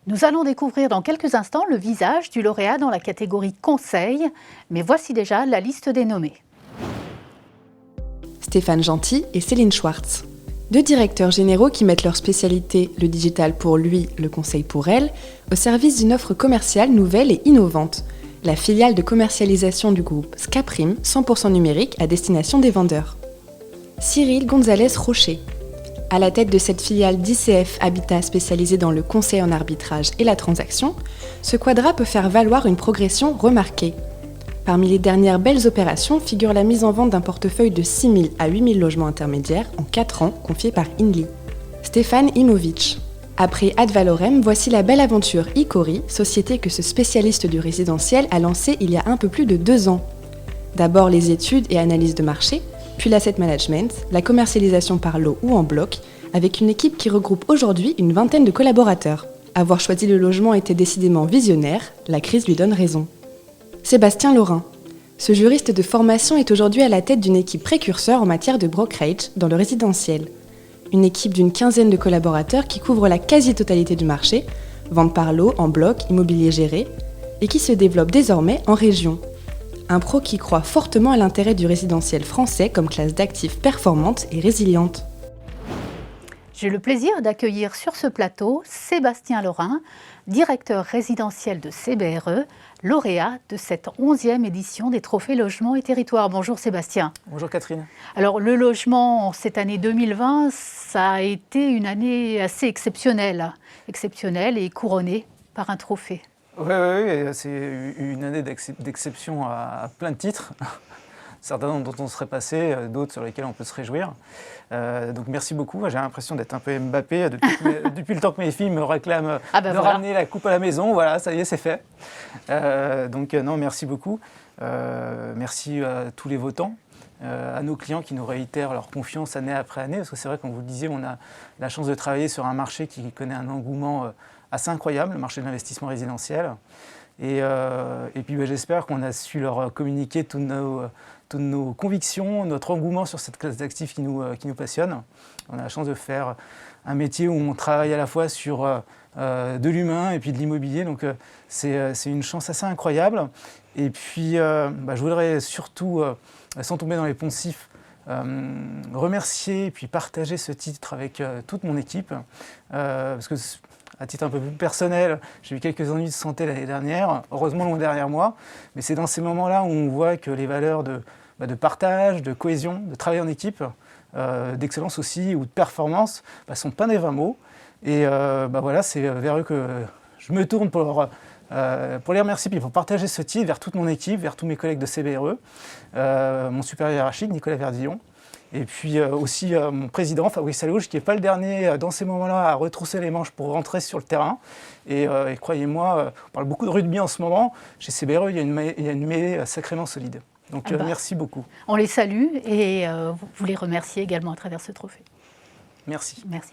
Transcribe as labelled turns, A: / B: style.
A: Nous allons découvrir dans quelques instants le visage du lauréat dans la catégorie conseil, mais voici déjà la liste des nommés.
B: Stéphane Gentil et Céline Schwartz. Deux directeurs généraux qui mettent leur spécialité, le digital pour lui, le conseil pour elle, au service d'une offre commerciale nouvelle et innovante, la filiale de commercialisation du groupe Scaprim, 100% numérique à destination des vendeurs. Cyril Gonzalez Rocher. À la tête de cette filiale d'ICF Habitat spécialisée dans le conseil en arbitrage et la transaction, ce quadra peut faire valoir une progression remarquée. Parmi les dernières belles opérations figure la mise en vente d'un portefeuille de 6 000 à 8 000 logements intermédiaires en 4 ans confié par Inly. Stéphane Imovic. Après Ad Valorem, voici la belle aventure Icori, société que ce spécialiste du résidentiel a lancée il y a un peu plus de 2 ans. D'abord les études et analyses de marché, puis l'asset management, la commercialisation par lot ou en bloc, avec une équipe qui regroupe aujourd'hui une vingtaine de collaborateurs. Avoir choisi le logement était décidément visionnaire, la crise lui donne raison. Sébastien Laurin. Ce juriste de formation est aujourd'hui à la tête d'une équipe précurseur en matière de brokerage dans le résidentiel. Une équipe d'une quinzaine de collaborateurs qui couvre la quasi-totalité du marché, vente par lot, en bloc, immobilier géré, et qui se développe désormais en région. Un pro qui croit fortement à l'intérêt du résidentiel français comme classe d'actifs performante et résiliente.
A: J'ai le plaisir d'accueillir sur ce plateau Sébastien Laurin, directeur résidentiel de CBRE, lauréat de cette 11e édition des Trophées Logement et Territoire. Bonjour Sébastien.
C: Bonjour Catherine.
A: Alors le logement, cette année 2020, ça a été une année assez exceptionnelle et couronnée par un trophée.
C: Oui, c'est une année d'exception à plein de titres. Certains dont on serait passé, d'autres sur lesquels on peut se réjouir. Donc merci beaucoup. J'ai l'impression d'être un peu Mbappé depuis le temps que mes filles me réclament ramener la coupe à la maison. Voilà, ça y est, c'est fait. Non, merci beaucoup. Merci à tous les votants, à nos clients qui nous réitèrent leur confiance année après année. Parce que c'est vrai, comme vous le disiez, on a la chance de travailler sur un marché qui connaît un engouement assez incroyable, le marché de l'investissement résidentiel. Et puis j'espère qu'on a su leur communiquer toutes nos convictions, notre engouement sur cette classe d'actifs qui nous passionne. On a la chance de faire un métier où on travaille à la fois sur de l'humain et puis de l'immobilier, donc c'est une chance assez incroyable. Et puis je voudrais surtout, sans tomber dans les poncifs, remercier et puis partager ce titre avec toute mon équipe, parce que à titre un peu plus personnel, j'ai eu quelques ennuis de santé l'année dernière, heureusement loin derrière moi, mais c'est dans ces moments-là où on voit que les valeurs de partage, de cohésion, de travail en équipe, d'excellence aussi ou de performance sont pas des vains mots. Et c'est vers eux que je me tourne pour les remercier puis pour partager ce titre vers toute mon équipe, vers tous mes collègues de CBRE, mon supérieur hiérarchique Nicolas Verdillon, et puis aussi mon président Fabrice Allouche, qui n'est pas le dernier dans ces moments-là à retrousser les manches pour rentrer sur le terrain. Et croyez-moi, on parle beaucoup de rugby en ce moment. Chez CBRE, il y a une mêlée sacrément solide. Donc merci beaucoup.
A: On les salue et vous les remerciez également à travers ce trophée.
C: Merci.
A: Merci.